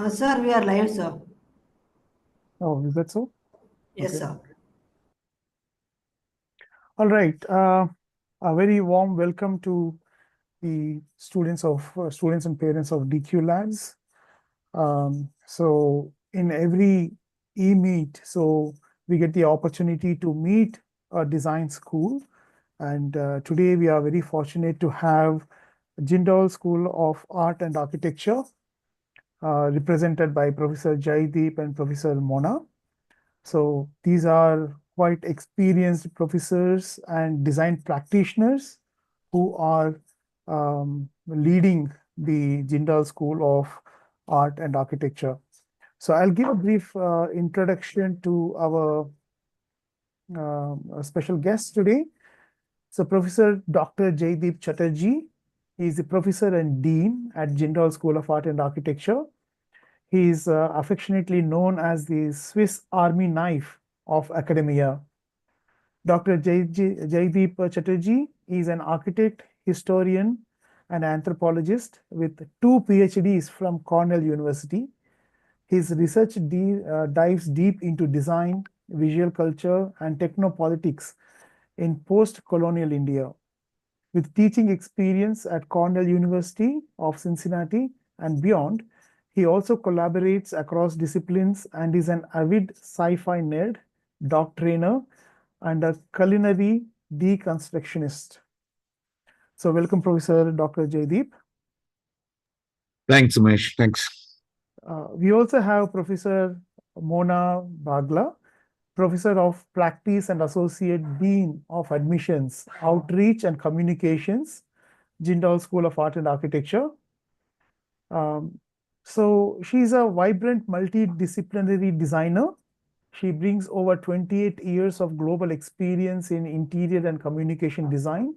Sir, we are live, sir. Oh, is that so? Yes, Okay. sir. All right. A very warm welcome to the students and parents of DQ Labs. So in every e-meet, so we get the opportunity to meet a design school. And today we are very fortunate to have Jindal School of Art and Architecture, represented by Professor Jaideep and Professor Mona. So these are quite experienced professors and design practitioners who are leading the Jindal School of Art and Architecture. So I'll give a brief introduction to our special guest today. So Professor Dr. Jaideep Chatterjee, he is a professor and dean at Jindal School of Art and Architecture. He is affectionately known as the Swiss Army knife of academia. Dr. Jaideep Chatterjee is an architect, historian, and anthropologist with two PhDs from Cornell University. His research dives deep into design, visual culture, and technopolitics in post-colonial India. With teaching experience at Cornell University of Cincinnati and beyond, he also collaborates across disciplines and is an avid sci-fi nerd, dog trainer, and a culinary deconstructionist. So welcome, Professor Dr. Jaideep. Thanks, Umesh. Thanks. We also have Professor Mona Bagla, Professor of Practice and Associate Dean of Admissions, Outreach and Communications, Jindal School of Art and Architecture. So she's a vibrant multidisciplinary designer. She brings over 28 years of global experience in interior and communication design.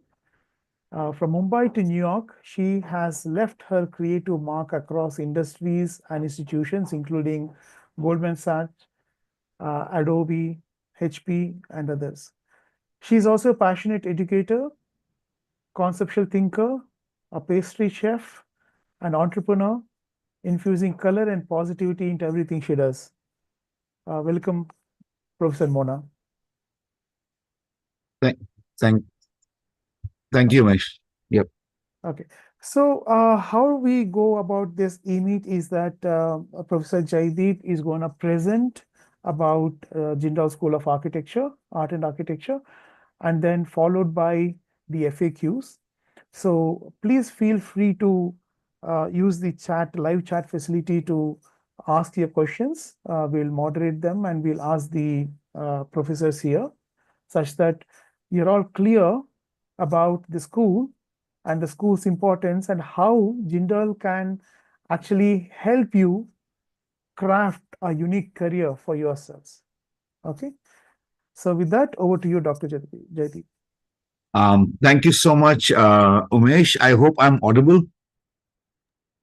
From Mumbai to New York, she has left her creative mark across industries and institutions, including Goldman Sachs, Adobe, HP, and others. She's also a passionate educator, conceptual thinker, a pastry chef, an entrepreneur, infusing color and positivity into everything she does. Welcome, Professor Mona. Thank, thank, thank you, Umesh. Yep. Okay. So how we go about this e-meet is that Professor Jaideep is going to present about Jindal School of Architecture, Art and Architecture, and then followed by the FAQs. So please feel free to use the live chat facility to ask your questions. We'll moderate them and we'll ask the professors here such that you're all clear about the school and the school's importance and how Jindal can actually help you craft a unique career for yourselves. Okay. So with that, over to you, Dr. Jaideep. Thank you so much, Umesh. I hope I'm audible.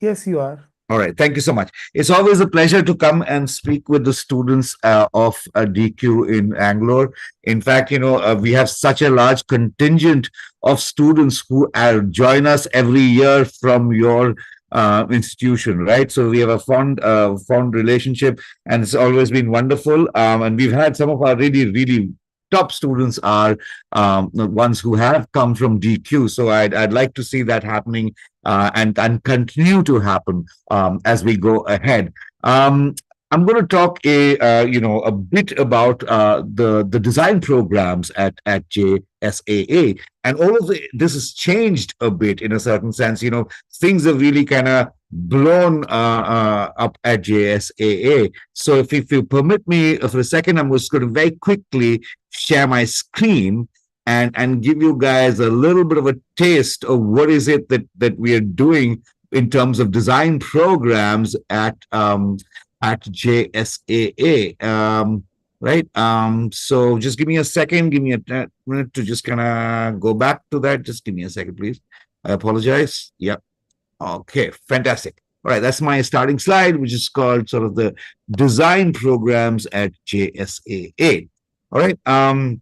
Yes, you are. All right. Thank you so much. It's always a pleasure to come and speak with the students of DQ in Bangalore. In fact, we have such a large contingent of students who join us every year from your institution, right? So we have a fond relationship, and it's always been wonderful. And we've had some of our really, really top students are the ones who have come from DQ. So I'd like to see that happening and continue to happen as we go ahead. I'm going to talk a bit about the design programs at JSAA, and all of this has changed a bit in a certain sense. Things have really kind of blown up at JSAA. So if you permit me for a second, I'm just going to very quickly share my screen and give you guys a little bit of a taste of what is it that we are doing in terms of design programs at JSAA. Right. So just give me a second. Give me a minute to just kind of go back to that. Just give me a second, please. I apologize. Yep. Okay. Fantastic. All right. That's my starting slide, which is called sort of the design programs at JSAA. All right. Our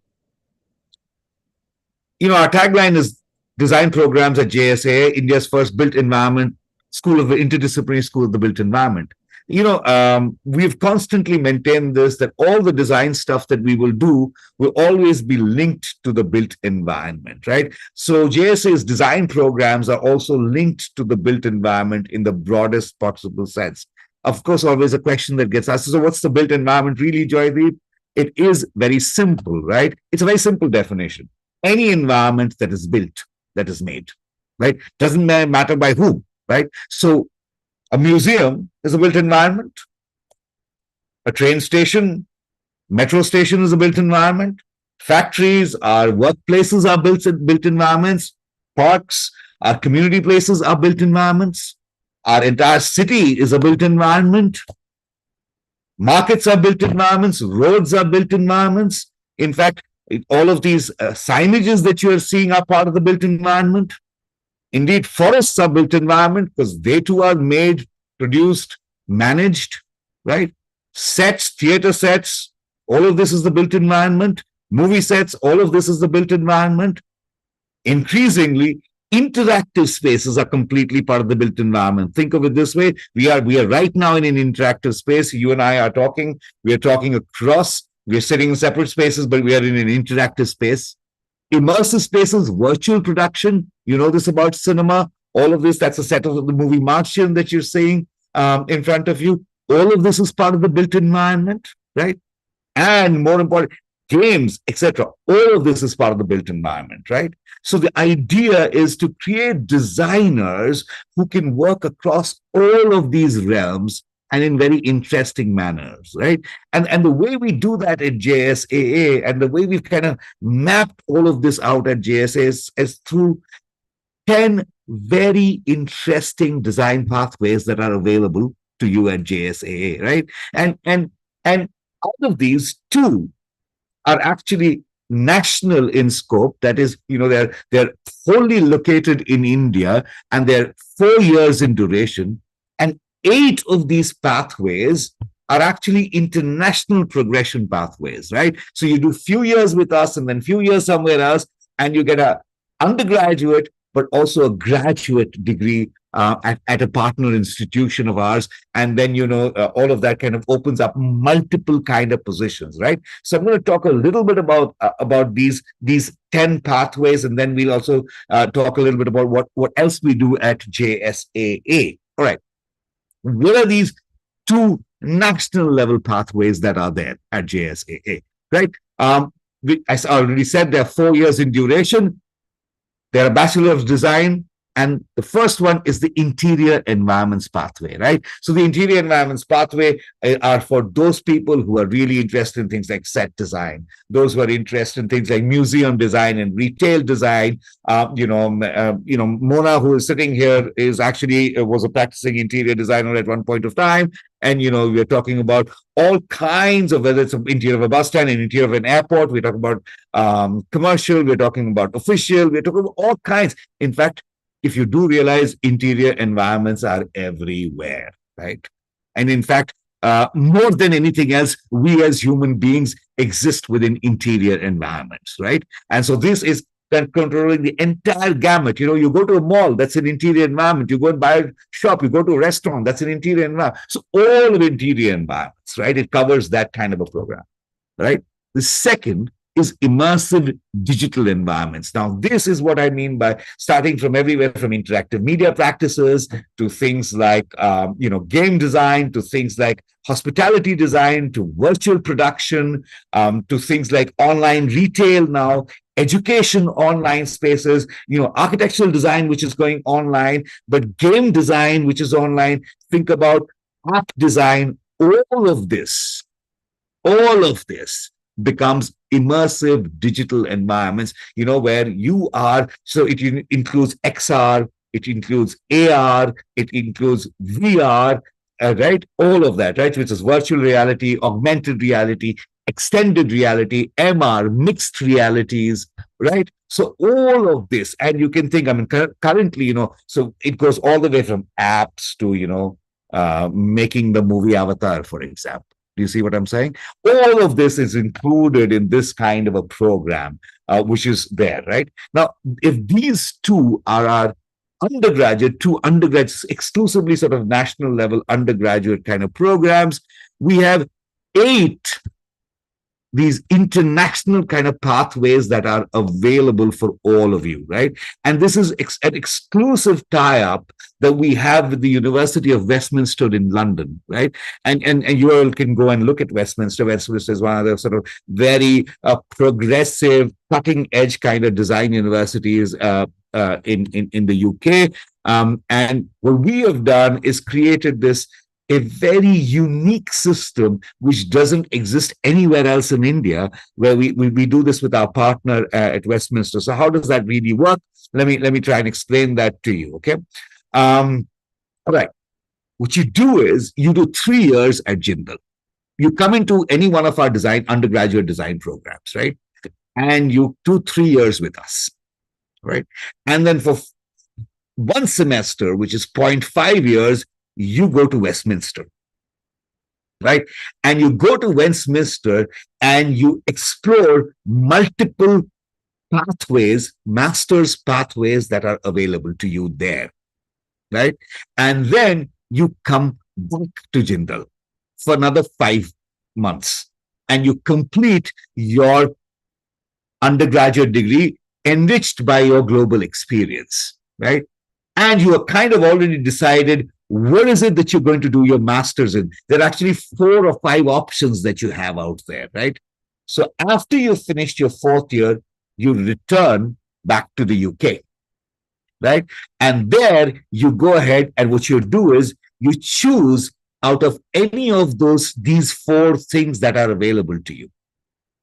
tagline is design programs at JSAA, India's first built environment school of the interdisciplinary school of the built environment. we've constantly maintained this, that all the design stuff that we will do will always be linked to the built environment, right? So JSA's design programs are also linked to the built environment in the broadest possible sense. Of course, always a question that gets asked, so what's the built environment really, Joydeep? It is very simple, right? It's a very simple definition. Any environment that is built, that is made, right? Doesn't matter by whom, right? So a museum is a built environment. A train station, metro station is a built environment. Factories, our workplaces are built environments. Parks, our community places are built environments. Our entire city is a built environment. Markets are built environments. Roads are built environments. In fact, all of these signages that you are seeing are part of the built environment. Indeed, forests are built environment because they too are made, produced, managed, right? Sets, theater sets, all of this is the built environment. Movie sets, all of this is the built environment. Increasingly, interactive spaces are completely part of the built environment. Think of it this way: we are right now in an interactive space. You and I are talking. We are talking across. We are sitting in separate spaces, but we are in an interactive space. Immersive spaces, virtual production. You know this about cinema. All of this, that's a set of the movie Martian that you're seeing in front of you. All of this is part of the built environment, right? And more important, games, etc. All of this is part of the built environment, right? So the idea is to create designers who can work across all of these realms and in very interesting manners, right? And the way we do that at JSAA and the way we've kind of mapped all of this out at JSAA is through 10 very interesting design pathways that are available to you at JSAA, right? And out of these, two are actually national in scope. That is, they're wholly located in India and they're 4 years in duration. And 8 of these pathways are actually international progression pathways, right? So you do few years with us and then few years somewhere else, and you get a undergraduate, but also a graduate degree at a partner institution of ours. And then, all of that kind of opens up multiple kind of positions, right? So I'm going to talk a little bit about these 10 pathways, and then we'll also talk a little bit about what else we do at JSAA. All right. What are these 2 national level pathways that are there at JSAA, right? As I already said, they're 4 years in duration. They're a Bachelor of Design. And the first one is the interior environments pathway, right? So the interior environments pathway are for those people who are really interested in things like set design, those who are interested in things like museum design and retail design. Mona, who is sitting here, is actually was a practicing interior designer at one point of time. And, we're talking about all kinds of, whether it's an interior of a bus stand, an interior of an airport, we're talking about commercial, we're talking about official, we're talking about all kinds. In fact, if you do realize, interior environments are everywhere, right? And in fact, more than anything else, we as human beings exist within interior environments, right? And so this is controlling the entire gamut. You go to a mall, that's an interior environment. You go and buy a shop, you go to a restaurant, that's an interior environment. So all of interior environments, right? It covers that kind of a program, right? The second is immersive digital environments. Now, this is what I mean by starting from everywhere, from interactive media practices to things like, game design, to things like hospitality design, to virtual production, to things like online retail now, education online spaces, architectural design, which is going online, but game design, which is online. Think about app design. All of this becomes immersive digital environments, where you are. So it includes XR, it includes AR, it includes VR, right? All of that, right? Which is virtual reality, augmented reality, extended reality, MR, mixed realities, right? So all of this, and you can think, currently, so it goes all the way from apps to, making the movie Avatar, for example. Do you see what I'm saying? All of this is included in this kind of a program, which is there, right? Now, if these 2 are our undergraduate, two undergraduates, exclusively sort of national level undergraduate kind of programs. We have 8 these international kind of pathways that are available for all of you, right? And this is an exclusive tie-up that we have with the University of Westminster in London, right? And you all can go and look at Westminster. Westminster is one of the sort of very progressive, cutting-edge kind of design universities in the UK. And what we have done is created this a very unique system which doesn't exist anywhere else in India, where we do this with our partner at Westminster. So how does that really work? Let me try and explain that to you. Okay. All right. What you do is you do 3 years at Jindal. You come into any one of our undergraduate design programs, right? And you do 3 years with us, right? And then for 1 semester, which is 0.5 years, you go to Westminster, right? And you go to Westminster and you explore multiple pathways, master's pathways that are available to you there, right? And then you come back to Jindal for another 5 months and you complete your undergraduate degree enriched by your global experience, right? And you are kind of already decided what is it that you're going to do your master's in. There are actually 4 or 5 options that you have out there, right? So after you've finished your 4th year, you return back to the UK, right? And there you go ahead and what you do is you choose out of any of these 4 things that are available to you,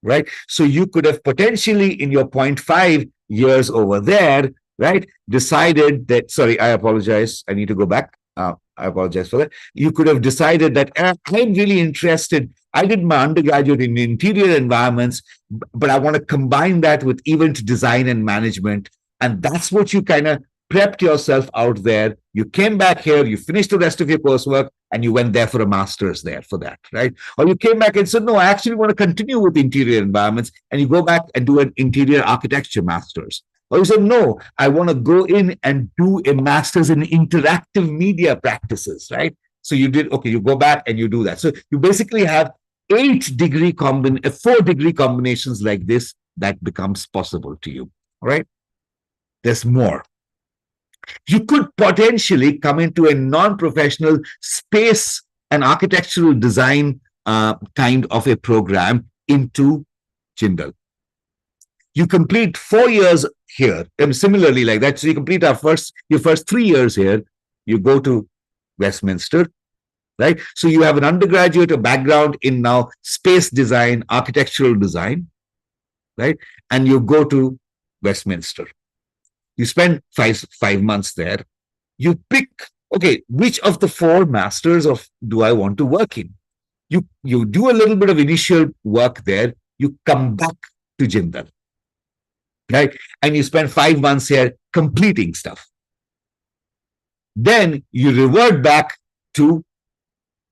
right? So you could have potentially in your 0.5 years over there, right, decided that, sorry, I apologize, I need to go back. I apologize for that. You could have decided that I'm really interested. I did my undergraduate in interior environments, but I want to combine that with event design and management. And that's what you kind of prepped yourself out there. You came back here, you finished the rest of your coursework, and you went there for a master's there for that, right? Or you came back and said, no, I actually want to continue with interior environments, and you go back and do an interior architecture master's. Or you said, no, I want to go in and do a master's in interactive media practices, right? So you did, okay, you go back and you do that. So you basically have 4 degree combinations like this that becomes possible to you, all right? There's more. You could potentially come into a non-professional space and architectural design kind of a program into Jindal. You complete 4 years here, and similarly like that. So you complete your first 3 years here. You go to Westminster, right? So you have an undergraduate, a background in now space design, architectural design, right? And you go to Westminster. You spend 5 months there. You pick, okay, which of the 4 masters do I want to work in? You do a little bit of initial work there. You come back to Jindal, right? And you spend 5 months here completing stuff. Then you revert back to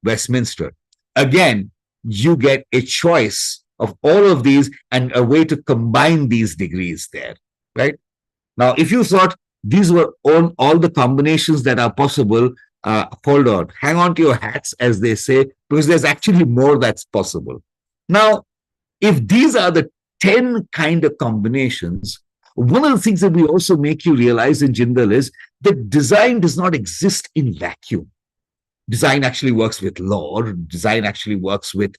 Westminster. Again, you get a choice of all of these and a way to combine these degrees there, right? Now, if you thought these were all the combinations that are possible, hold on, hang on to your hats, as they say, because there's actually more that's possible. Now, if these are the 10 kind of combinations, one of the things that we also make you realize in Jindal is that design does not exist in vacuum. Design actually works with law. Design actually works with,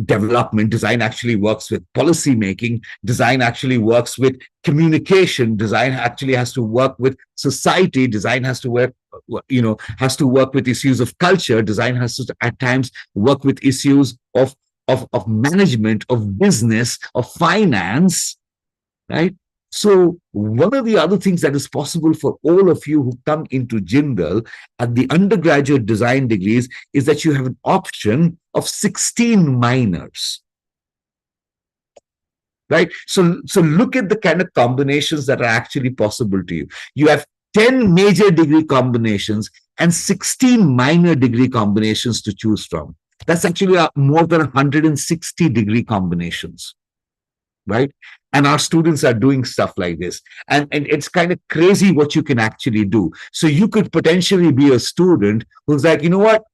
development. Design actually works with policy making. Design actually works with communication. Design actually has to work with society. Design has to work, with issues of culture. Design has to, at times, work with issues of management, of business, of finance, right? So one of the other things that is possible for all of you who come into Jindal at the undergraduate design degrees is that you have an option of 16 minors, right? So look at the kind of combinations that are actually possible to you. You have 10 major degree combinations and 16 minor degree combinations to choose from. That's actually more than 160 degree combinations, right? And our students are doing stuff like this. And it's kind of crazy what you can actually do. So you could potentially be a student who's like, you know what?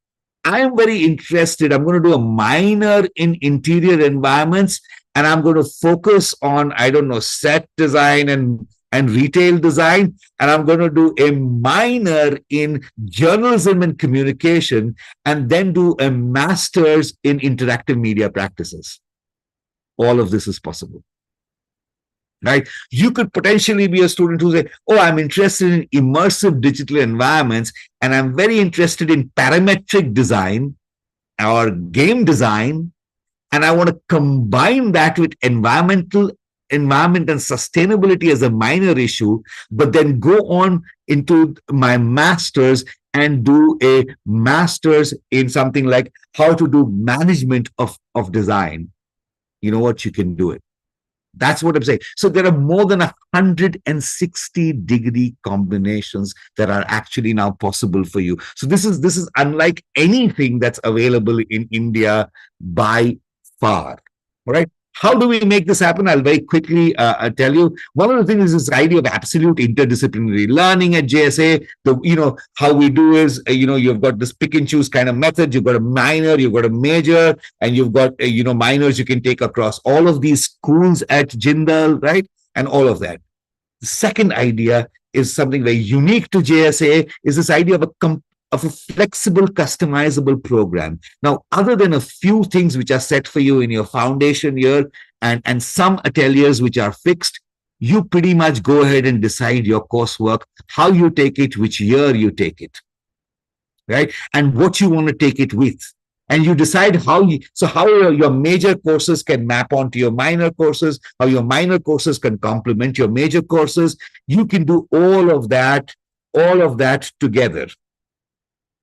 I'm very interested. I'm going to do a minor in interior environments, and I'm going to focus on, I don't know, set design and retail design. And I'm going to do a minor in journalism and communication, and then do a master's in interactive media practices. All of this is possible. Right? You could potentially be a student who say, oh, I'm interested in immersive digital environments, and I'm very interested in parametric design or game design, and I want to combine that with environment and sustainability as a minor issue, but then go on into my master's and do a master's in something like how to do management of design. You know what? You can do it. That's what I'm saying. So there are more than 160 degree combinations that are actually now possible for you. So this is unlike anything that's available in India by far. All right. How do we make this happen? I'll very quickly tell you. One of the things is this idea of absolute interdisciplinary learning at JSA. How we do is, you've got this pick and choose kind of method. You've got a minor, you've got a major, and you've got, minors you can take across all of these schools at Jindal, right? And all of that. The second idea is something very unique to JSA, is this idea of a flexible, customizable program. Now, other than a few things which are set for you in your foundation year and some ateliers which are fixed, you pretty much go ahead and decide your coursework, how you take it, which year you take it, right? And what you want to take it with. And you decide how your major courses can map onto your minor courses, how your minor courses can complement your major courses. You can do all of that together.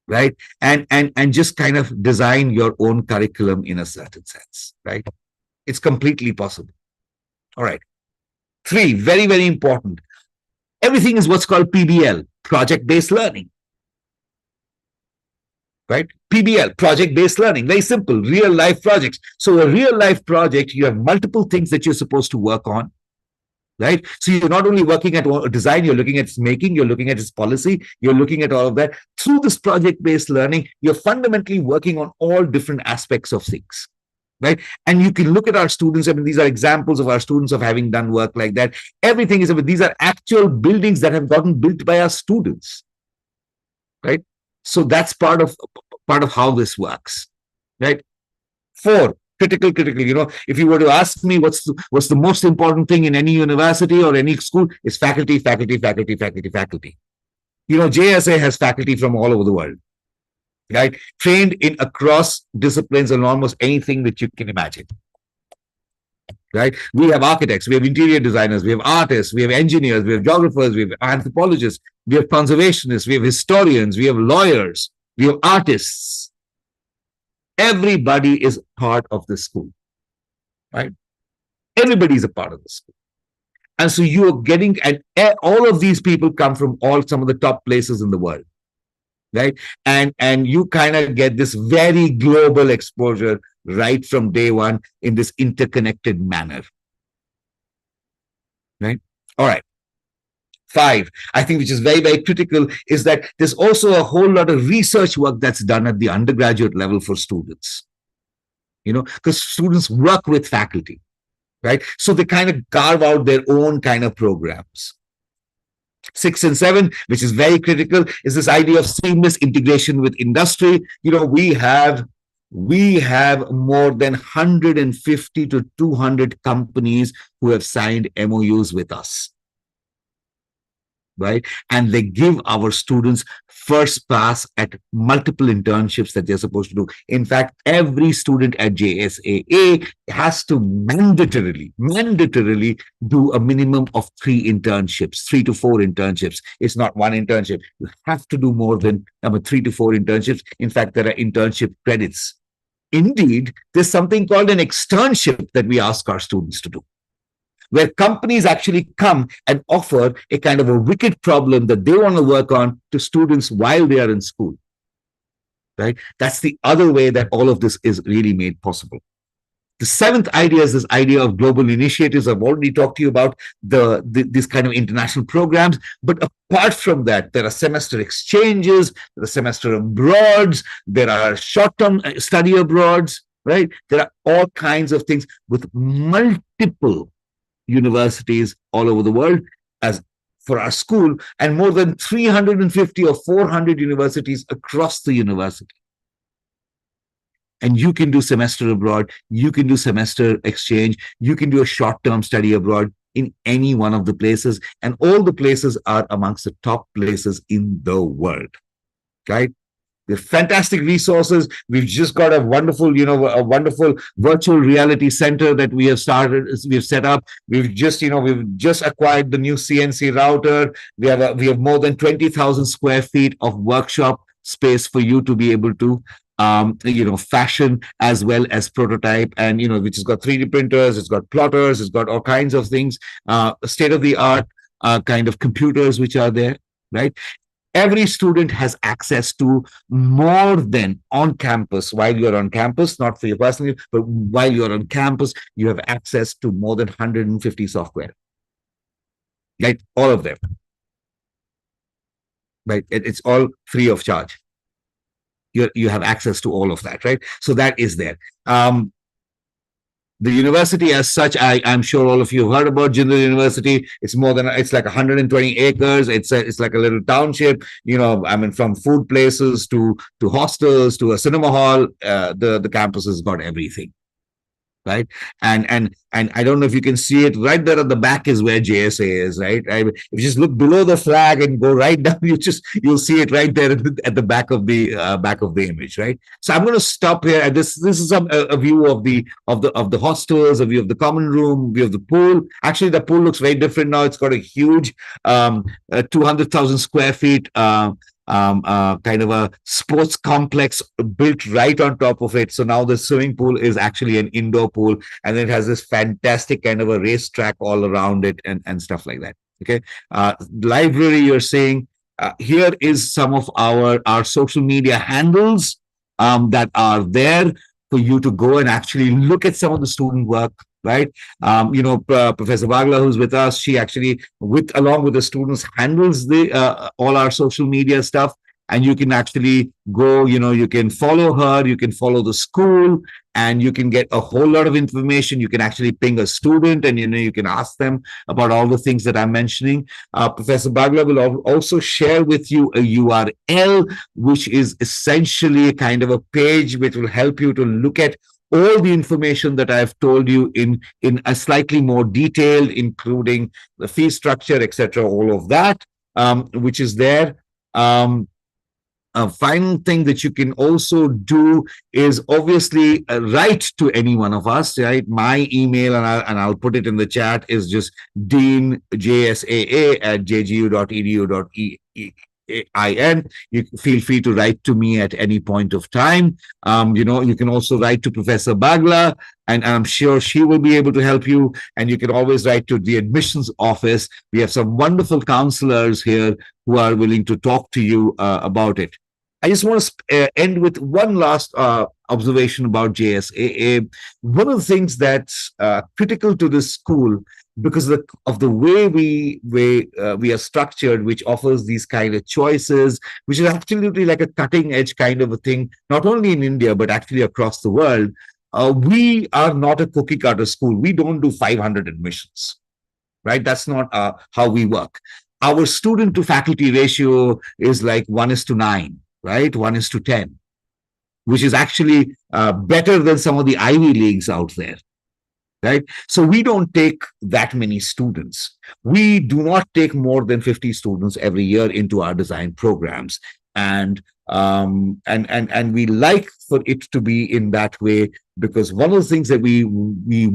Right. And just kind of design your own curriculum in a certain sense. Right. It's completely possible. All right. 3, very, very important. Everything is what's called PBL, project-based learning. Right? PBL, project-based learning. Very simple, real life projects. So a real life project, you have multiple things that you're supposed to work on. Right? So you're not only working at design, you're looking at its making, you're looking at its policy, you're looking at all of that. Through this project-based learning, you're fundamentally working on all different aspects of things. Right? And you can look at our students. I mean, these are examples of our students of having done work like that. Everything is, these are actual buildings that have gotten built by our students. Right? So that's part of how this works. Right? 4, critical. If you were to ask me what's the most important thing in any university or any school, is faculty. JSA has faculty from all over the world, right? Trained in across disciplines on almost anything that you can imagine. Right? We have architects, we have interior designers, we have artists, we have engineers, we have geographers, we have anthropologists, we have conservationists, we have historians, we have lawyers, we have artists. Everybody is part of the school, right? Everybody is a part of the school. And so you're getting, and all of these people come from some of the top places in the world, right? And you kind of get this very global exposure right from day one in this interconnected manner, right? All right. 5, I think, which is very, very critical, is that there's also a whole lot of research work that's done at the undergraduate level for students, because students work with faculty, right? So they kind of carve out their own kind of programs. 6 and 7, which is very critical, is this idea of seamless integration with industry. We have more than 150 to 200 companies who have signed MOUs with us. Right? And they give our students first pass at multiple internships that they're supposed to do. In fact, every student at JSAA has to mandatorily do a minimum of 3 internships, 3 to 4 internships. It's not one internship. You have to do more than 3 to 4 internships. In fact, there are internship credits. Indeed, there's something called an externship that we ask our students to do, where companies actually come and offer a kind of a wicked problem that they want to work on to students while they are in school. Right? That's the other way that all of this is really made possible. The seventh idea is this idea of global initiatives. I've already talked to you about this kind of international programs. But apart from that, there are semester exchanges, there are semester abroads, there are short-term study abroads, right? There are all kinds of things with multiple universities all over the world as for our school, and more than 350 or 400 universities across the university. And you can do semester abroad, you can do semester exchange, you can do a short-term study abroad in any one of the places, and all the places are amongst the top places in the world, right? They're fantastic resources. We've just got a wonderful, a wonderful virtual reality center that we have set up. We've just acquired the new CNC router. We have more than 20,000 square feet of workshop space for you to be able to fashion as well as prototype, and which has got 3D printers, it's got plotters, it's got all kinds of things, state of the art kind of computers which are there, right? Every student has access to more than on campus. While you're on campus, not for you personally, but while you're on campus, you have access to more than 150 software, right? All of them, right? It's all free of charge. You have access to all of that, right? So that is there. The university as such, I'm sure all of you have heard about Jindal University. It's like 120 acres. It's like a little township. From food places to hostels to a cinema hall, the campus has got everything, right? And I don't know if you can see it right there at the back is where JSAA is, right? If you just look below the flag and go right down, you'll see it right there at the back of the image, right? So I'm going to stop here. And this is a view of the hostels, a view of the common room, view of the pool. Actually, the pool looks very different now. It's got a huge 200,000 square feet kind of a sports complex built right on top of it. So now the swimming pool is actually an indoor pool, and it has this fantastic kind of a racetrack all around it and stuff like that. Okay. Library, you're saying, here is some of our social media handles that are there for you to go and actually look at some of the student work, right? Professor Bagla, who's with us, she actually, along with the students, handles all our social media stuff. And you can actually go, you can follow her, you can follow the school, and you can get a whole lot of information. You can actually ping a student and, you can ask them about all the things that I'm mentioning. Professor Bagla will also share with you a URL, which is essentially a kind of a page which will help you to look at all the information that I've told you in a slightly more detailed, including the fee structure, etc., all of that, which is there. A final thing that you can also do is obviously write to any one of us, right? My email, and I'll put it in the chat, is just deanjsaa@jgu.edu.in. You feel free to write to me at any point of time. You can also write to Professor Bagla, and I'm sure she will be able to help you. And you can always write to the admissions office. We have some wonderful counselors here who are willing to talk to you about it. I just want to end with one last observation about JSAA. One of the things that's critical to this school, because of the way we are structured, which offers these kind of choices, which is absolutely like a cutting edge kind of a thing, not only in India, but actually across the world. We are not a cookie cutter school. We don't do 500 admissions, right? That's not how we work. Our student to faculty ratio is like 1:9, right? 1:10, which is actually better than some of the Ivy Leagues out there, right? So we don't take that many students. We do not take more than 50 students every year into our design programs. And we like for it to be in that way, because one of the things that we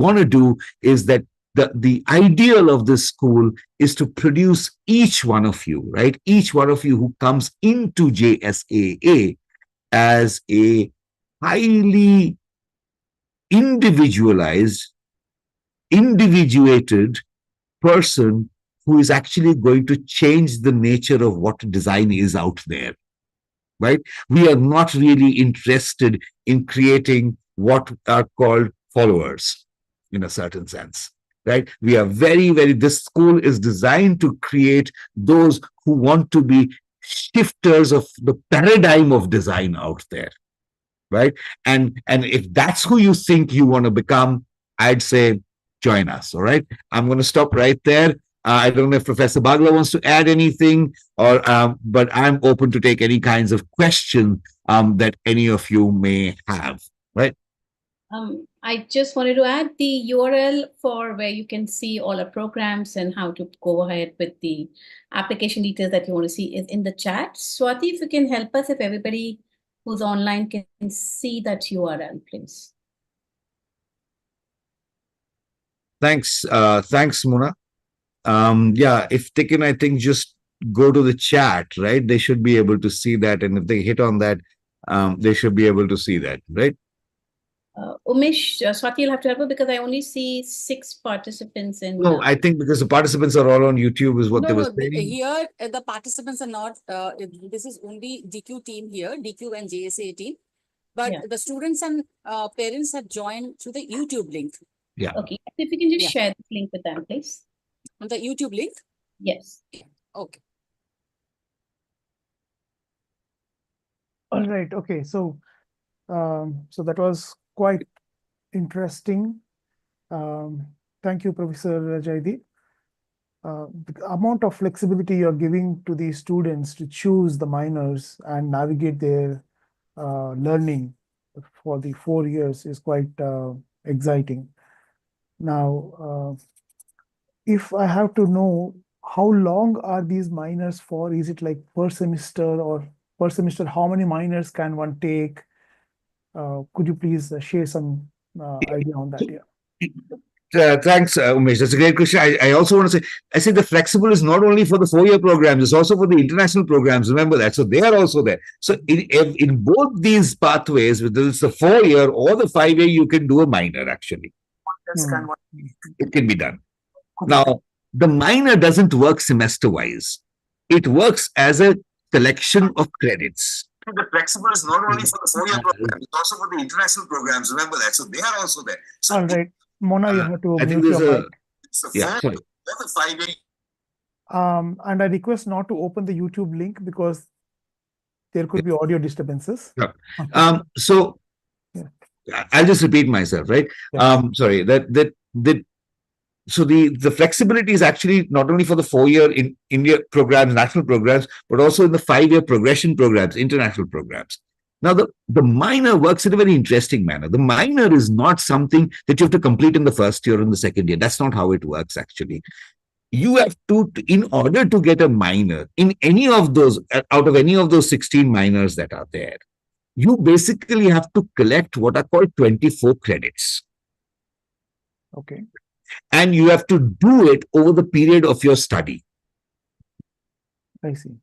want to do is that the ideal of this school is to produce each one of you, right? Each one of you who comes into JSAA as a highly individualized, individuated person who is actually going to change the nature of what design is out there, right? We are not really interested in creating what are called followers in a certain sense, right? We are very, very, this school is designed to create those who want to be shifters of the paradigm of design out there, right? And if that's who you think you want to become, I'd say join us. All right. I'm going to stop right there. I don't know if Professor Bagla wants to add anything, or but I'm open to take any kinds of question that any of you may have. Right. I just wanted to add the URL for where you can see all our programs and how to go ahead with the application details that you want to see is in the chat. Swati, if you can help us, if everybody who's online can see that URL, please. Thanks. Thanks, Mona. Yeah, if they can, I think just go to the chat, right? They should be able to see that. And if they hit on that, they should be able to see that, right? Umesh, Swati, you'll have to help me because I only see 6 participants in. No, I think because the participants are all on YouTube is what they were saying. Here, the participants are not, this is only DQ team here, DQ and JSAA team. But the students and parents have joined through the YouTube link. Yeah. Okay. If you can just share the link with them, please. On the YouTube link? Yes. Okay. All right. Okay. So that was quite interesting. Thank you, Professor Jaideep. The amount of flexibility you're giving to the students to choose the minors and navigate their learning for the 4 years is quite exciting. Now, if I have to know how long are these minors for, is it like per semester, or per semester, how many minors can one take? Could you please share some idea on that? Yeah. Thanks, Umesh. That's a great question. I also want to say, I say the flexible is not only for the 4-year programs, it's also for the international programs. Remember that. So they are also there. So in both these pathways, whether it's the 4-year or the 5-year, you can do a minor actually. It can be done. Now, the minor doesn't work semester-wise. It works as a collection of credits. The flexible is not only for the 4-year program, it's also for the international programs. Remember that. So they are also there. So all right. Mona, you have to I think mute there's your a mic. yeah, sorry. And I request not to open the YouTube link because there could be audio disturbances. Yeah. So I'll just repeat myself, right? Yeah. Sorry, so the flexibility is actually not only for the 4-year in India programs, national programs, but also in the 5-year progression programs, international programs. Now, the minor works in a very interesting manner. The minor is not something that you have to complete in the first year or in the second year. That's not how it works, actually. You have to, in order to get a minor in any of those, out of any of those 16 minors that are there, you basically have to collect what are called 24 credits. Okay. And you have to do it over the period of your study. I see.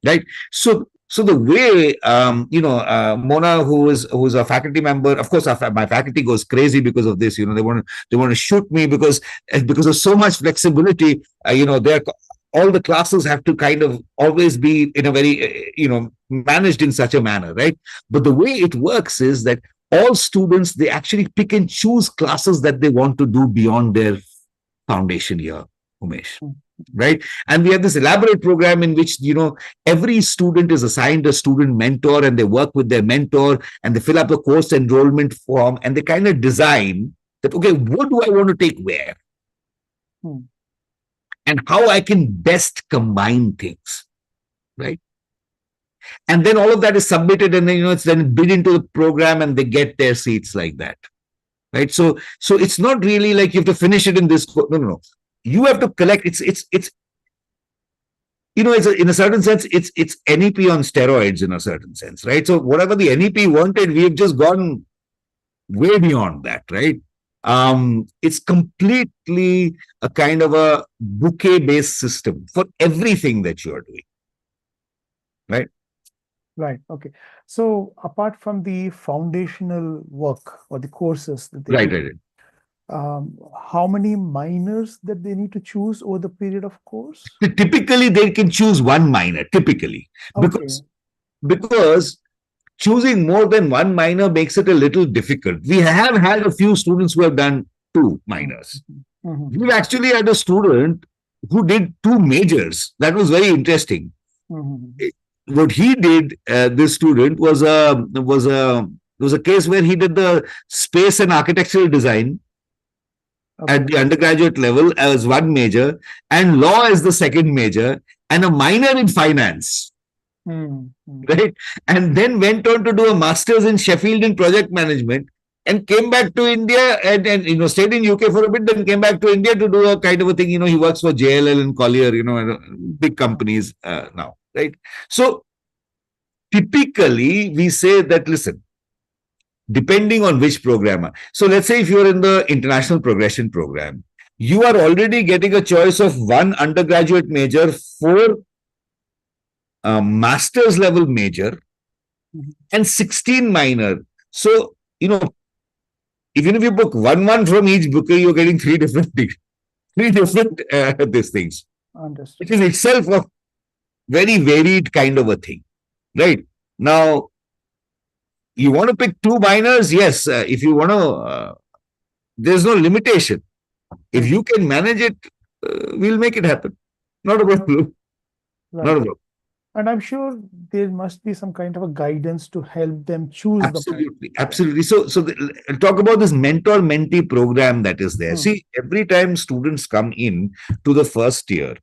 Right. So the way, Mona, who is a faculty member, of course, my faculty goes crazy because of this. They want to shoot me because of so much flexibility. All the classes have to kind of always be in a very, managed in such a manner, right? But the way it works is that all students, they actually pick and choose classes that they want to do beyond their foundation year, Umesh. Right. And we have this elaborate program in which, every student is assigned a student mentor, and they work with their mentor and they fill up a course enrollment form, and they kind of design that, okay, what do I want to take where? And how I can best combine things. Right. And then all of that is submitted, and then, it's then bid into the program, and they get their seats like that. Right. So it's not really like you have to finish it in this. No. You have to collect. It's in a certain sense, it's NEP on steroids in a certain sense, right? So whatever the NEP wanted, we have just gone way beyond that, right? It's completely a kind of a bouquet-based system for everything that you are doing, right? Right. Okay. So apart from the foundational work or the courses that they do, Right. how many minors that they need to choose over the period of course? Typically, they can choose one minor, typically, Okay. because choosing more than one minor makes it a little difficult. We have had a few students who have done two minors. We've actually had a student who did two majors. That was very interesting. What he did, this student, was a case where he did the space and architectural design at the undergraduate level as one major, and law as the second major, and a minor in finance. Right? And then went on to do a master's in Sheffield in project management, and came back to India and stayed in UK for a bit, then came back to India to do a kind of a thing. He works for JLL and Collier, big companies now, right? So typically we say that, listen, depending on which programmer. So let's say if you're in the international progression program, you are already getting a choice of one undergraduate major, four master's level major, and 16 minor. So, even if you book one from each booker, you're getting three different these things. Understood. Which is itself a very varied kind of a thing, right? Now, you want to pick two minors? Yes. If you want to, there's no limitation. If you can manage it, we'll make it happen. Not a problem. Right. Not a problem. And I'm sure there must be some kind of a guidance to help them choose Absolutely. So talk about this mentor-mentee program that is there. See, every time students come in to the first year,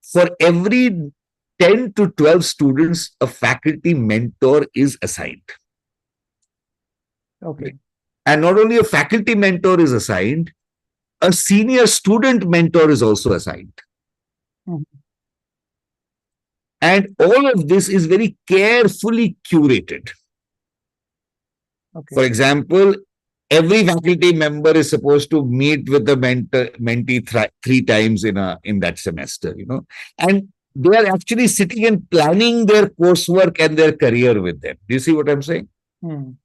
for every 10 to 12 students, a faculty mentor is assigned. Okay. And not only a faculty mentor is assigned, a senior student mentor is also assigned. And all of this is very carefully curated. Okay. For example, every faculty member is supposed to meet with the mentee three times in that semester, and they are actually sitting and planning their coursework and their career with them. Do you see what I'm saying?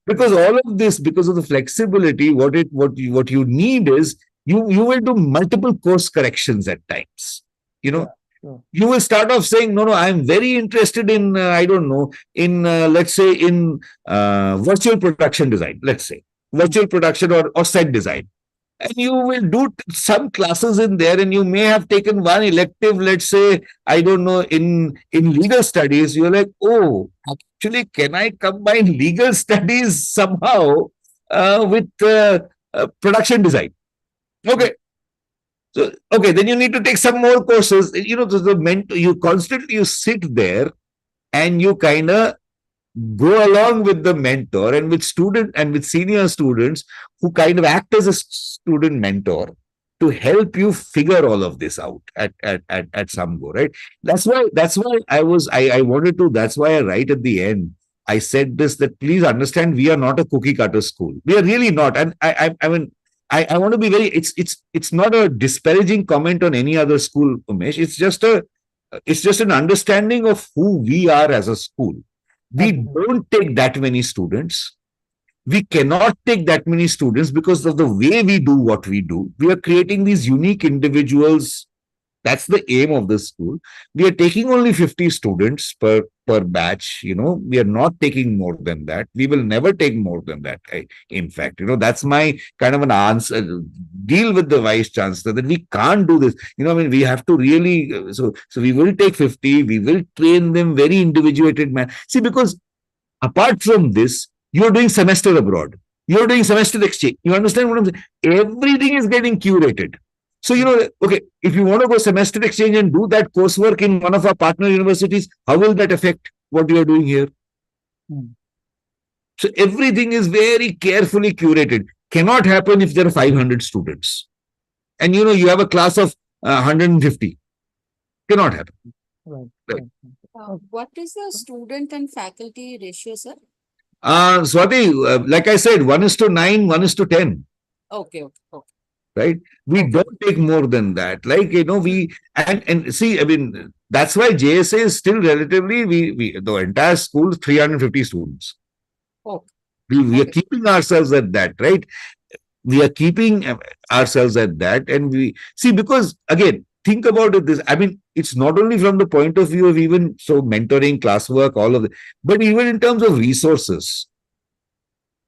Because all of this, because of the flexibility, what you need is you will do multiple course corrections at times. You will start off saying, no, I'm very interested in, let's say in virtual production design, let's say, virtual production or set design. And you will do some classes in there, and you may have taken one elective, let's say, in legal studies. You're like, oh, actually, can I combine legal studies somehow with production design? Okay. So, then you need to take some more courses. You constantly sit there and you kind of go along with the mentor and with senior students who kind of act as a student mentor to help you figure all of this out at some go, right? That's why I wanted to, that's why right at the end, I said this, that please understand, we are not a cookie cutter school. We are really not. And I want to be very, it's not a disparaging comment on any other school, Umesh. It's just an understanding of who we are as a school. We don't take that many students. We cannot take that many students because of the way we do what we do. We are creating these unique individuals. That's the aim of this school. We are taking only 50 students per batch. We are not taking more than that. We will never take more than that. In fact, that's my kind of an answer. Deal with the vice chancellor that we can't do this. We have to really. So we will take 50. We will train them very individuated man. See, because apart from this, you're doing semester abroad. You're doing semester exchange. You understand what I'm saying? Everything is getting curated. So, if you want to go semester exchange and do that coursework in one of our partner universities, how will that affect what you are doing here? So, everything is very carefully curated. Cannot happen if there are 500 students. And, you have a class of 150. Cannot happen. Right. What is the student and faculty ratio, sir? Swati, like I said, 1:9, 1:10. Okay. Right? We don't take more than that. And see, that's why JSA is still relatively, the entire school is 350 students. We are keeping ourselves at that, right? We are keeping ourselves at that. And we see, because again, think about it this, I mean, it's not only from the point of view of even so mentoring, classwork, all of it, but even in terms of resources.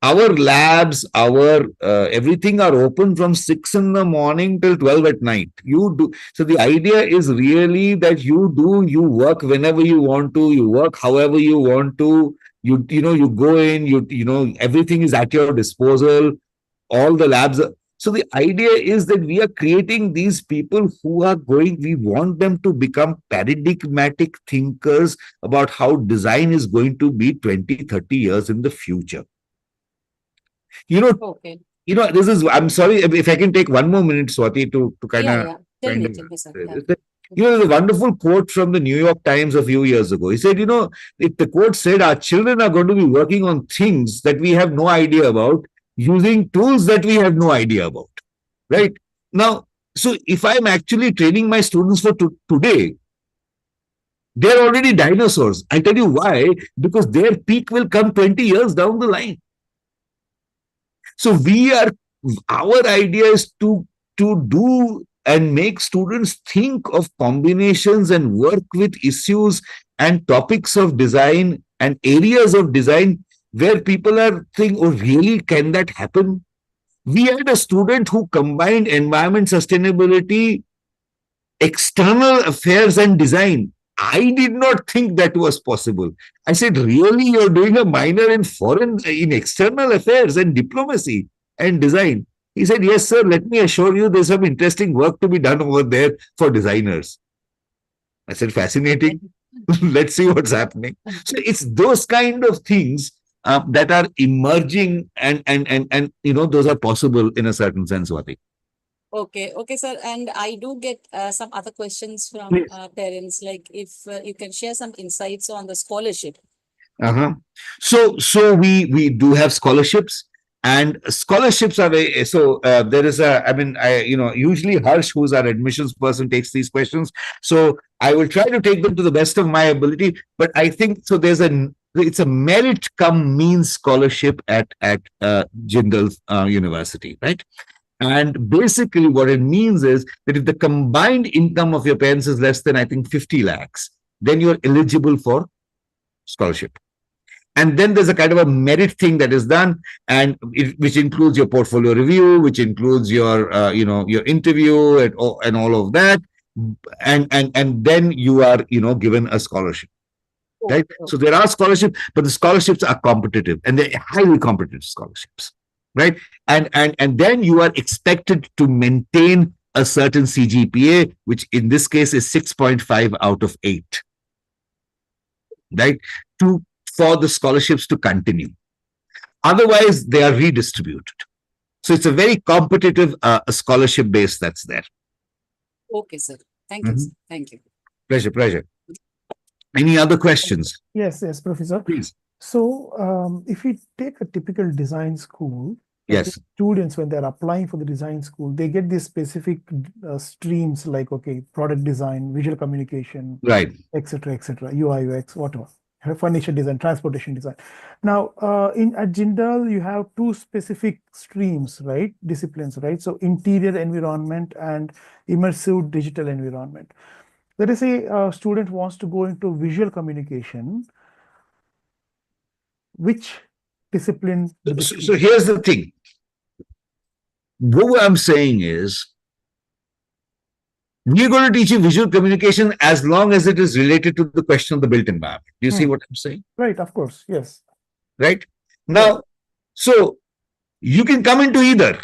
Our labs, our everything are open from 6 in the morning till 12 at night. You do. So the idea is really that you work whenever you want to, you work however you want to, you go in, everything is at your disposal, all the labs. So the idea is that we are creating these people who are we want them to become paradigmatic thinkers about how design is going to be 20, 30 years in the future. Okay. This is, I'm sorry if I can take one more minute, Swati, to kind of. Yeah. Tell me, sir. Yeah. There's a wonderful quote from the New York Times a few years ago. He said, if the quote said, our children are going to be working on things that we have no idea about, using tools that we have no idea about. Right? Now, so if I'm actually training my students for today, they're already dinosaurs. I tell you why, because their peak will come 20 years down the line. So our idea is to do and make students think of combinations and work with issues and topics of design and areas of design where people are thinking, oh, really, can that happen? We had a student who combined environment sustainability, external affairs, and design. I did not think that was possible. I said, really, you're doing a minor in external affairs and diplomacy and design? He said, yes, sir, let me assure you, there's some interesting work to be done over there for designers. I said, fascinating. Let's see what's happening. So it's those kind of things that are emerging and those are possible in a certain sense, Vati. Okay, sir. And I do get some other questions from parents, like if you can share some insights on the scholarship. So we do have scholarships, and scholarships are there is usually Harsh, who's our admissions person, takes these questions. So I will try to take them to the best of my ability, but I think so. It's a merit cum means scholarship at Jindal University, right? And basically what it means is that if the combined income of your parents is less than, I think, 50 lakhs, then you're eligible for scholarship. And then there's a kind of a merit thing that is done, and which includes your portfolio review, which includes your your interview and all of that, and then you are given a scholarship. Right? So there are scholarships, but the scholarships are competitive, and they're highly competitive scholarships. Right? And then you are expected to maintain a certain CGPA, which in this case is 6.5 out of 8. Right? For the scholarships to continue. Otherwise, they are redistributed. So it's a very competitive scholarship base that's there. Okay, sir. Thank you. Sir. Thank you. Pleasure. Any other questions? Yes, Professor. Please. So if we take a typical design school, yes, students, when they're applying for the design school, they get these specific streams like, okay, product design, visual communication, right, etc., UI, UX, whatever, furniture design, transportation design. Now, at Jindal, you have two specific streams, right? Disciplines, right? So interior environment and immersive digital environment. Let us say a student wants to go into visual communication. Which discipline? So here's the thing. What I'm saying is, we're going to teach you visual communication as long as it is related to the question of the built environment. Do you see what I'm saying? Right, of course, yes. Right? Now, so you can come into either.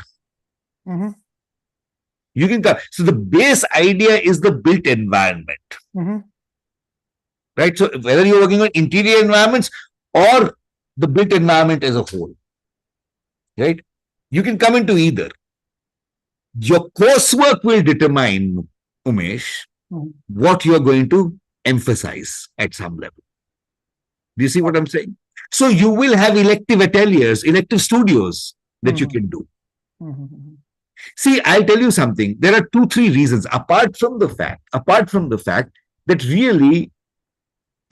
You can come. So the base idea is the built environment. Right? So whether you're working on interior environments or the built environment as a whole, right? You can come into either. Your coursework will determine, Umesh, what you're going to emphasize at some level. Do you see what I'm saying? So you will have elective ateliers, elective studios that you can do. See, I'll tell you something. There are 2-3 reasons, apart from the fact that really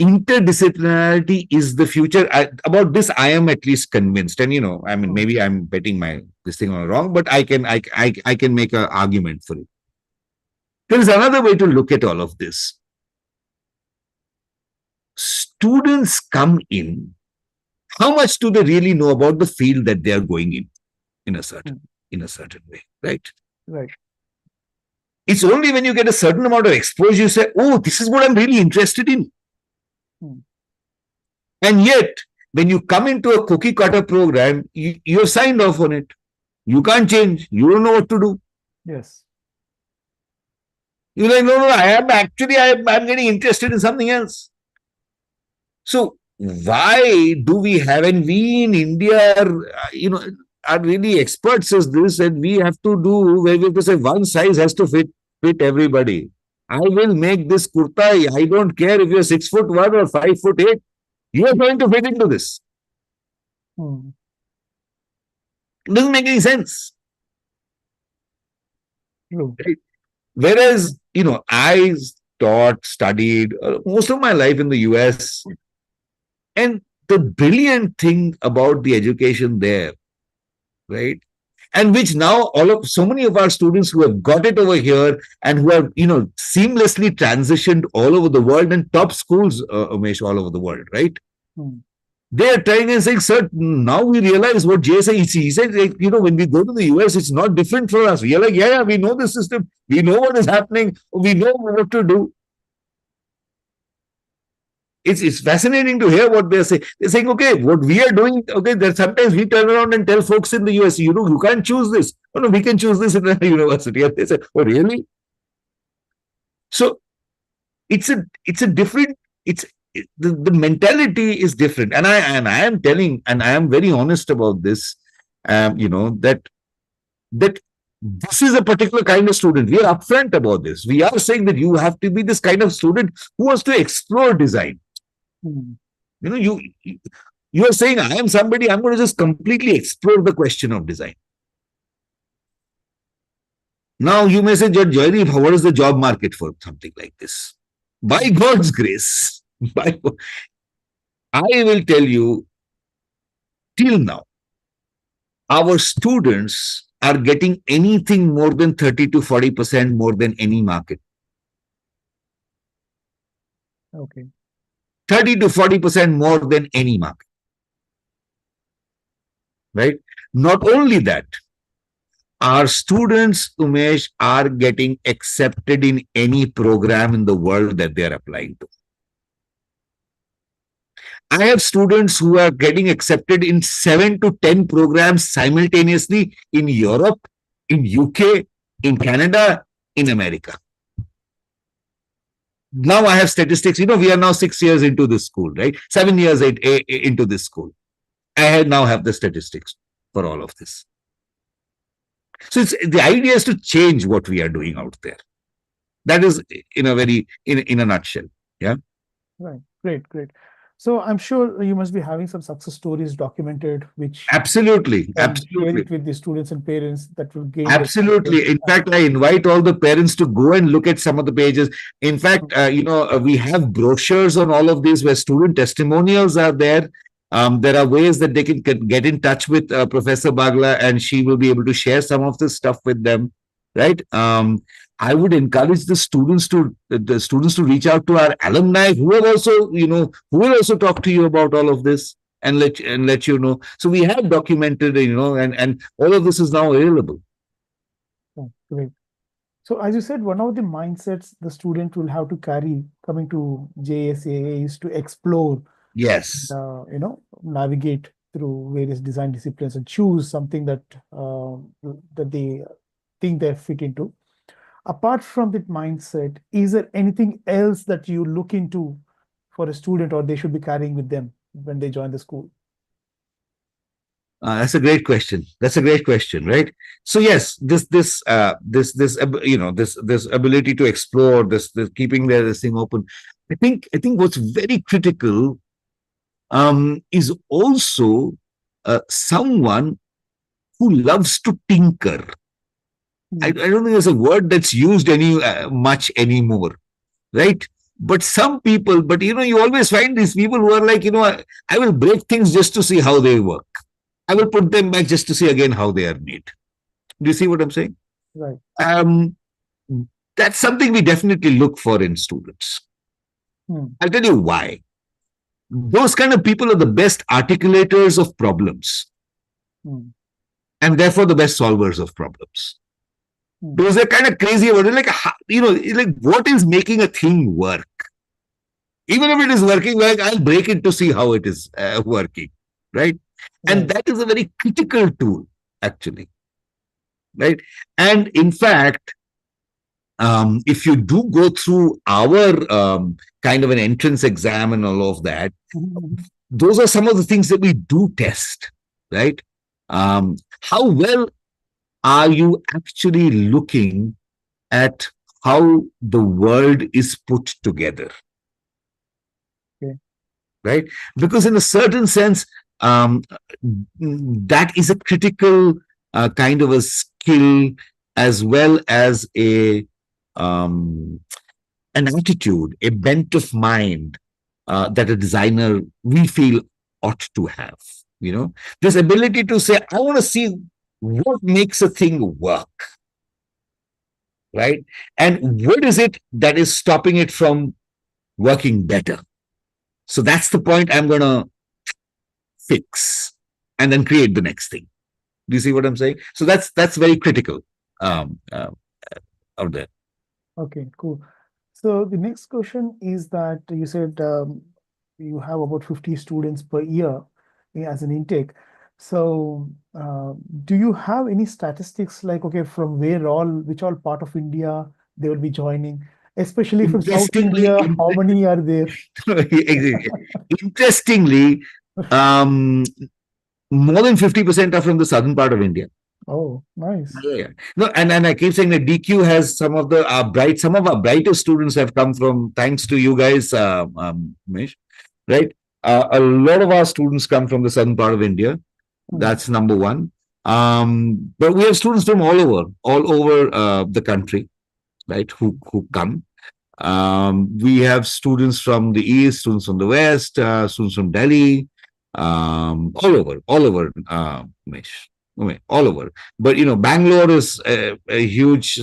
interdisciplinarity is the future. About this, I am at least convinced. And I mean, maybe I'm betting this thing on wrong, but I can make an argument for it. There is another way to look at all of this. Students come in, how much do they really know about the field that they are going in a certain way, right? Right. It's only when you get a certain amount of exposure, you say, oh, this is what I'm really interested in. And yet, when you come into a cookie cutter program, you're signed off on it. You can't change. You don't know what to do. Yes. You're like, no, I'm getting interested in something else. So why do we have, and we in India are really experts as this, and we have to do where we have to say one size has to fit everybody. I will make this kurta. I don't care if you're 6'1" or 5'8". You are going to fit into this. It doesn't make any sense. True. Right? Whereas, I studied most of my life in the US. And the brilliant thing about the education there, right? And which now so many of our students who have got it over here and who have, seamlessly transitioned all over the world and top schools, Umesh, all over the world, right? They are trying and saying, sir, now we realize what JSAA is. He said, like, when we go to the US, it's not different for us. We are like, yeah, we know the system. We know what is happening. We know what to do. It's fascinating to hear what they're saying. They're saying, okay, what we are doing, okay, that sometimes we turn around and tell folks in the US, you can't choose this. Oh, no, we can choose this in a university. And they say, oh, really? So it's a different, the mentality is different. And I am telling, and I am very honest about this, that this is a particular kind of student. We are upfront about this. We are saying that you have to be this kind of student who wants to explore design. You are saying, I am somebody, I'm going to just completely explore the question of design. Now you may say, Jaideep, what is the job market for something like this? By God's grace, I will tell you, till now, our students are getting anything more than 30 to 40% more than any market. Okay. 30 to 40% more than any market. Right? Not only that, our students, Umesh, are getting accepted in any program in the world that they are applying to. I have students who are getting accepted in 7 to 10 programs simultaneously in Europe, in UK, in Canada, in America. Now I have statistics. We are now 6 years into this school, right? 7 years into this school. I now have the statistics for all of this. So the idea is to change what we are doing out there. That is in a nutshell. Yeah. Right. Great. So I'm sure you must be having some success stories documented, which absolutely share it with the students and parents that will gain. Absolutely. In fact, I invite all the parents to go and look at some of the pages. In fact, we have brochures on all of these where student testimonials are there. There are ways that they can get in touch with Professor Bagla, and she will be able to share some of this stuff with them, right? I would encourage the students to reach out to our alumni who will also talk to you about all of this and let you know. So we have documented, and all of this is now available. Oh, great. So as you said, one of the mindsets the student will have to carry coming to JSAA is to explore. Yes. Navigate through various design disciplines and choose something that they think they fit into. Apart from that mindset, is there anything else that you look into for a student or they should be carrying with them when they join the school? That's a great question. Right? So yes, this ability to explore, this keeping this thing open. I think what's very critical is also someone who loves to tinker. I don't think there's a word that's used much anymore, right? But some people, you always find these people who are like, I will break things just to see how they work. I will put them back just to see again how they are made. Do you see what I'm saying? Right. That's something we definitely look for in students. I'll tell you why. Those kind of people are the best articulators of problems and therefore the best solvers of problems. Because they're kind of crazy about it. Like, like what is making a thing work? Even if it is working, like I'll break it to see how it is working, right? And that is a very critical tool, actually, right? And in fact, if you do go through our kind of an entrance exam and all of that, those are some of the things that we do test, right? How well are you actually looking at how the world is put together? Right? Because in a certain sense, that is a critical kind of a skill as well as an attitude, a bent of mind that a designer, we feel, ought to have. This ability to say, I want to see what makes a thing work, right? And what is it that is stopping it from working better? So that's the point I'm going to fix and then create the next thing. Do you see what I'm saying? So that's very critical out there. Okay, cool. So the next question is that you said you have about 50 students per year as an intake. So do you have any statistics like, okay, from which all part of India they will be joining? Especially from South India, how many are there? Interestingly, more than 50% are from the southern part of India. Oh, nice. Yeah. No, and I keep saying that DQ has some of our brightest students have come from, thanks to you guys, Mesh, right? A lot of our students come from the southern part of India. That's number one. But we have students from all over the country, right? Who come. We have students from the east, students from the west, students from Delhi, all over, Mesh. All over. But Bangalore is a huge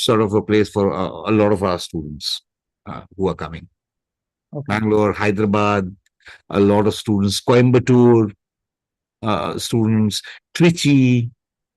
sort of a place for a lot of our students who are coming. Okay. Bangalore, Hyderabad, a lot of students, Coimbatore, students, Trichy.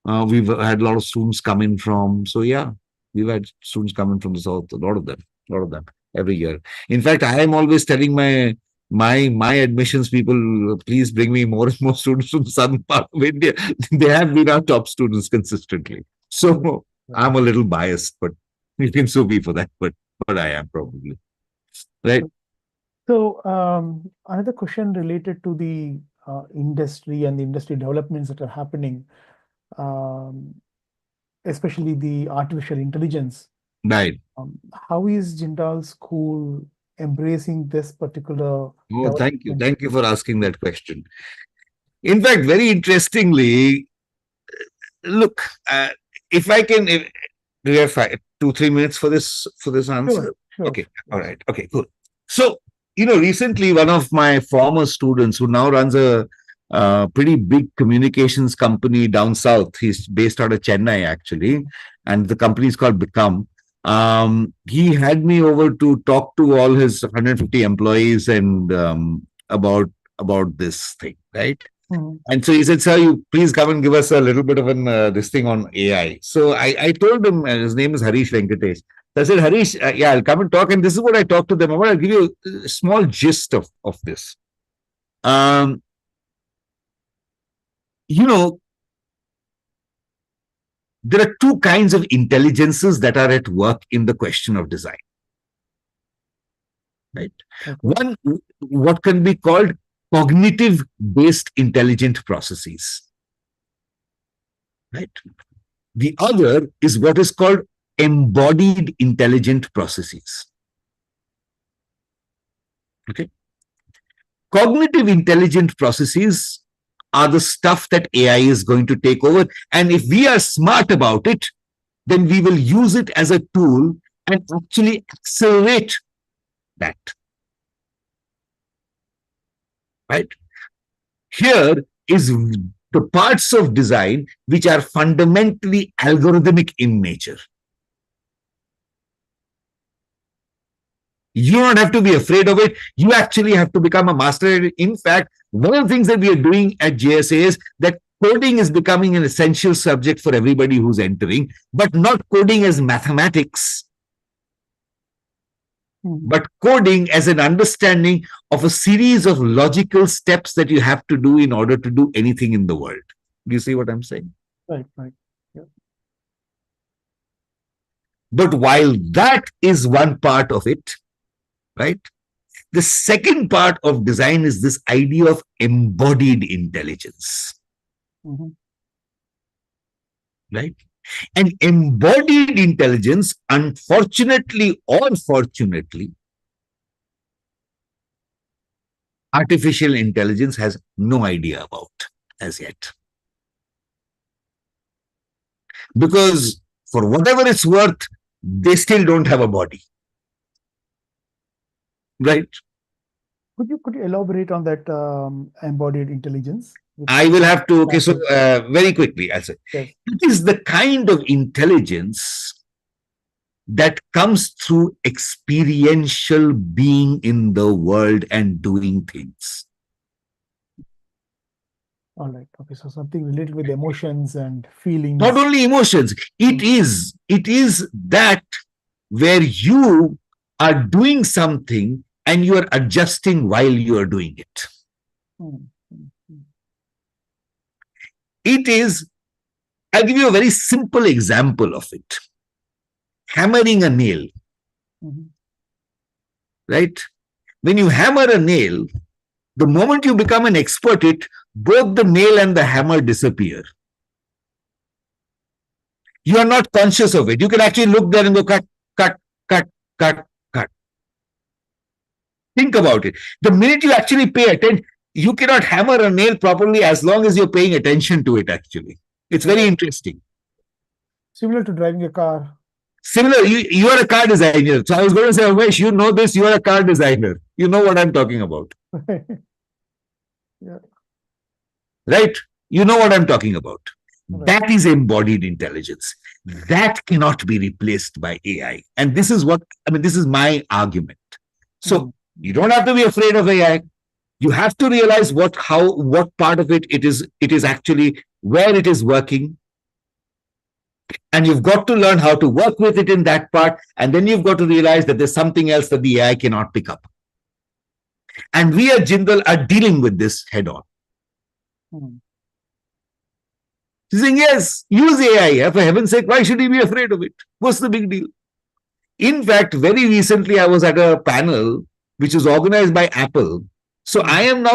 We've had a lot of students coming from. So yeah, we've had students coming from the south. A lot of them every year. In fact, I am always telling my admissions people, please bring me more and more students from the southern part of India. They have been our top students consistently. So I'm a little biased, but you can sue me for that. But I am probably right. So another question related to the industry and the industry developments that are happening, especially the artificial intelligence. Right. How is Jindal School embracing this particular? Oh, thank you. Thank you for asking that question. In fact, very interestingly, look, if I can, do we have 2-3 minutes for this answer? Sure. Okay. All right. Okay, cool. So, recently one of my former students who now runs a pretty big communications company down south, he's based out of Chennai actually, and the company is called Become. He had me over to talk to all his 150 employees and about this thing, right? And so he said, sir, you please come and give us a little bit of this thing on AI. So I told him, his name is Harish Venkatesh. So I said, Harish, yeah, I'll come and talk. And this is what I talked to them about. I'll give you a small gist of this. There are two kinds of intelligences that are at work in the question of design. Right? Okay. One, what can be called cognitive-based intelligent processes. Right? The other is what is called embodied intelligent processes. Okay? Cognitive intelligent processes are the stuff that AI is going to take over. And if we are smart about it, then we will use it as a tool and actually accelerate that. Right? Here is the parts of design which are fundamentally algorithmic in nature. You don't have to be afraid of it. You actually have to become a master. In fact, one of the things that we are doing at JSA is that coding is becoming an essential subject for everybody who's entering, but not coding as mathematics, but coding as an understanding of a series of logical steps that you have to do in order to do anything in the world. Do you see what I'm saying? Right, right. Yeah. But while that is one part of it, right? The second part of design is this idea of embodied intelligence, right? And embodied intelligence, unfortunately or fortunately, artificial intelligence has no idea about as yet. Because for whatever it's worth, they still don't have a body. Right? Could you elaborate on that embodied intelligence? I will have to, okay, so very quickly, I'll say. Yes. It is the kind of intelligence that comes through experiential being in the world and doing things. All right. Okay. So something related with emotions and feelings. Not only emotions, it is that where you are doing something and you are adjusting while you are doing it. It is, I'll give you a very simple example of it. Hammering a nail, right? When you hammer a nail, the moment you become an expert at it, both the nail and the hammer disappear. You are not conscious of it. You can actually look there and go cut, cut, cut, cut, cut. Think about it. The minute you actually pay attention, you cannot hammer a nail properly as long as you're paying attention to it, actually. It's very interesting. Similar to driving a car. Similar, you are a car designer. So I was going to say, Umesh, you know this, you are a car designer. You know what I'm talking about. Yeah. Right? You know what I'm talking about. Right. That is embodied intelligence. That cannot be replaced by AI. And this is what, I mean, this is my argument. So you don't have to be afraid of AI. You have to realize what part of it is actually where it is working. And you've got to learn how to work with it in that part. And then you've got to realize that there's something else that the AI cannot pick up. And we at Jindal are dealing with this head on. She's saying, yes, use AI. For heaven's sake, why should you be afraid of it? What's the big deal? In fact, very recently, I was at a panel which was organized by Apple. So I am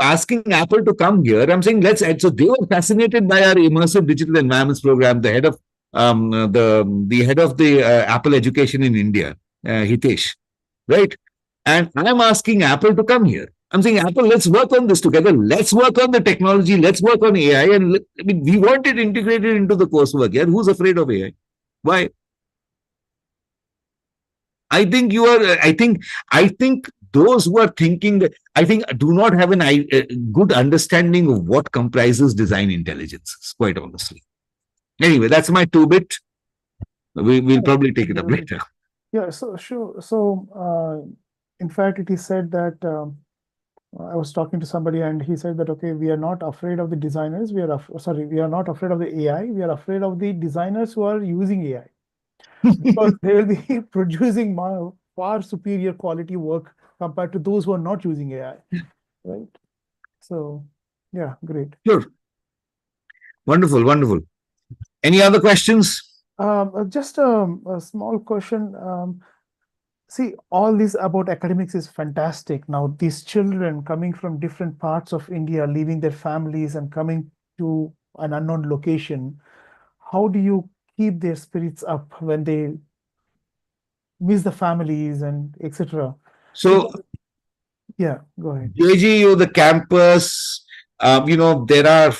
asking Apple to come here. I'm saying, so they were fascinated by our immersive digital environments program. The head of the head of the Apple education in India, Hitesh, right? And I'm asking Apple to come here. I'm saying, Apple, let's work on this together. Let's work on the technology. Let's work on AI. And I mean, we want it integrated into the coursework. Yeah? Who's afraid of AI? Why? I think those who are thinking that, I think, do not have a good understanding of what comprises design intelligence, quite honestly. Anyway, that's my 2-bit. We'll probably take it up later. Yeah, so sure. So in fact, it is said that I was talking to somebody and he said that, okay, we are not afraid of the designers. We are not afraid of the AI. We are afraid of the designers who are using AI. Because they will be producing far superior quality work compared to those who are not using AI, right? So, yeah, great. Sure. Wonderful, wonderful. Any other questions? Just a small question. See, all this about academics is fantastic. Now, these children coming from different parts of India, leaving their families and coming to an unknown location, how do you keep their spirits up when they miss the families and etc.? So, yeah, go ahead. JGU, the campus, there are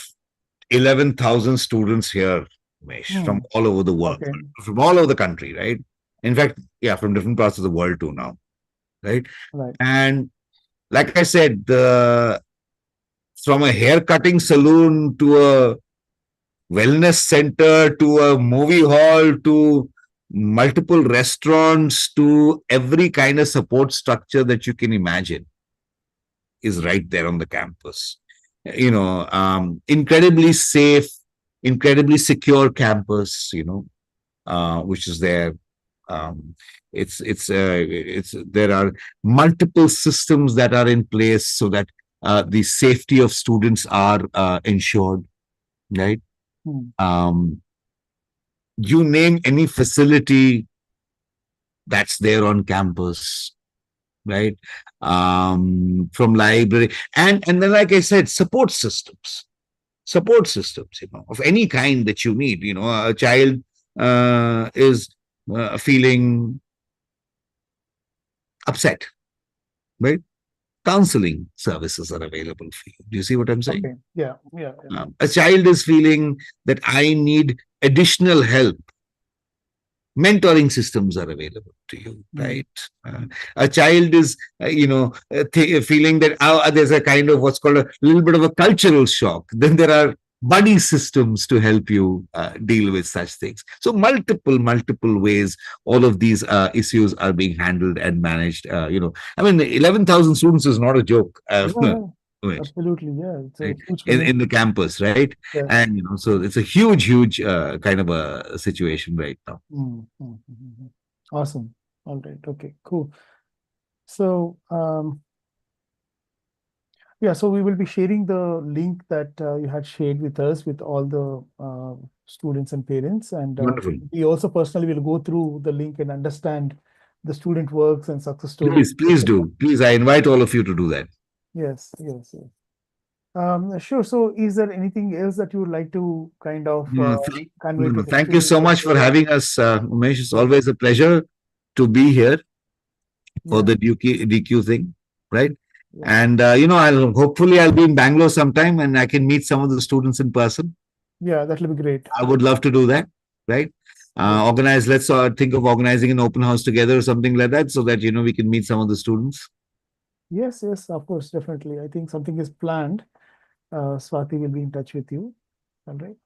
11,000 students here, Umesh, from all over the world, from all over the country, right? In fact, yeah, from different parts of the world too now, right? Right. And like I said, from a hair cutting salon to a wellness center to a movie hall to multiple restaurants to every kind of support structure that you can imagine is right there on the campus. Incredibly safe, incredibly secure campus, which is there. There are multiple systems that are in place so that the safety of students are ensured, right? You name any facility that's there on campus, right? From library and then, like I said, support systems, of any kind that you need. A child is feeling upset, right? Counseling services are available for you. Do you see what I'm saying? Okay. Yeah. A child is feeling that I need additional help. Mentoring systems are available to you, right? A child is, feeling that there's a kind of what's called a little bit of a cultural shock. Then there are buddy systems to help you deal with such things. So multiple ways all of these issues are being handled and managed. 11,000 students is not a joke. Absolutely, yeah. It's a Right? huge In the campus, right? Yeah. And so it's a huge kind of a situation right now. Awesome. All right. Okay, cool. So yeah, so we will be sharing the link that you had shared with us with all the students and parents, and Wonderful. we also personally will go through the link and understand the student works and success stories. Please do. Please, I invite all of you to do that. Yes. Sure. So is there anything else that you would like to kind of convey to the Thank you students? so much for having us, Umesh. It's always a pleasure to be here for the DQ thing, right? And I'll be in Bangalore sometime and I can meet some of the students in person. Yeah, that will be great. I would love to do that, right? Let's think of organizing an open house together or something like that, so that we can meet some of the students. Yes, of course, definitely. I think something is planned. Swati will be in touch with you. All right.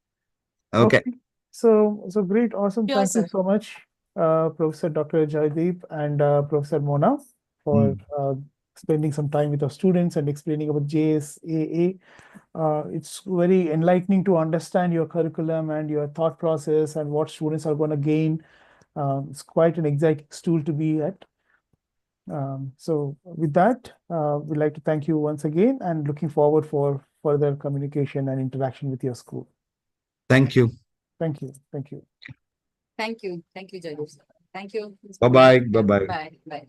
Okay. So great, awesome. Sure, Thank you sir. so much, Professor Dr. Jaideep and Professor Mona, for spending some time with our students and explaining about JSAA. It's very enlightening to understand your curriculum and your thought process and what students are going to gain. It's quite an exciting stool to be at. So with that, we'd like to thank you once again and looking forward for further communication and interaction with your school. Thank you. Thank you. Thank you, Jaideep. Thank you. Bye-bye. Bye. Bye.